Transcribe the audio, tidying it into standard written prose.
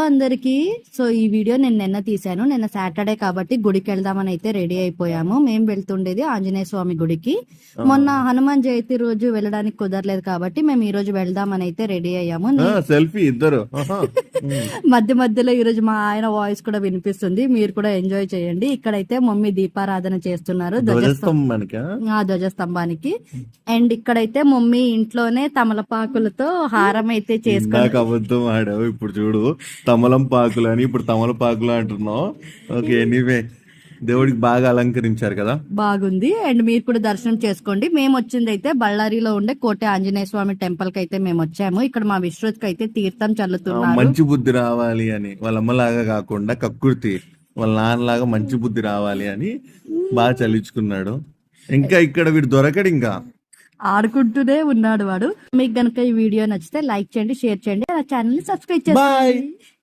అందరికి సో ఈ వీడియో నేను నిన్న తీసాను. నిన్న సాటర్డే కాబట్టి గుడికి వెళ్దామని అయితే రెడీ అయిపోయాము. మేము వెళ్తుండేది ఆంజనేయ స్వామి గుడికి. మొన్న హనుమాన్ జయంతి రోజు వెళ్ళడానికి కుదరలేదు కాబట్టి మేము ఈ రోజు వెళ్దామని అయితే రెడీ అయ్యాము. సెల్ఫీ ఇద్దరు మధ్య మధ్యలో ఈ రోజు మా ఆయన వాయిస్ కూడా వినిపిస్తుంది, మీరు కూడా ఎంజాయ్ చేయండి. ఇక్కడైతే మమ్మీ దీపారాధన చేస్తున్నారు ధ్వజస్తంభానికి. అండ్ ఇక్కడైతే మమ్మీ ఇంట్లోనే తమలపాకులతో హారం అయితే చేసుకున్నారు. అబద్ధం ఆడావు, ఇప్పుడు చూడు తమలంపాకులు అని ఇప్పుడు తమలపాకులు అంటున్నావు. ఓకే, ఎనీవే దేవుడికి బాగా అలంకరించారు కదా, బాగుంది. అండ్ మీరు కూడా దర్శనం చేసుకోండి. మేము వచ్చింది అయితే బళ్ళారిలో ఉండే కోటె ఆంజనేయ స్వామి టెంపుల్ కి అయితే మేము వచ్చాము. ఇక్కడ మా విశ్రుత్కి అయితే తీర్థం చల్లుతున్నారు. మంచి బుద్ధి రావాలి అని, వాళ్ళ అమ్మలాగా కాకుండా కక్కుర్తి వాళ్ళ నాన్నలాగా మంచి బుద్ధి రావాలి అని బాగా చల్లించుకున్నాడు. ఇంకా ఇక్కడ వీడు దొరకడు, ఇంకా ఆడుకుంటూనే ఉన్నాడు వాడు. మీకు గనుక ఈ వీడియో నచ్చితే లైక్ చేయండి, షేర్ చేయండి, ఆ ఛానల్ ని సబ్స్క్రైబ్ చేయండి.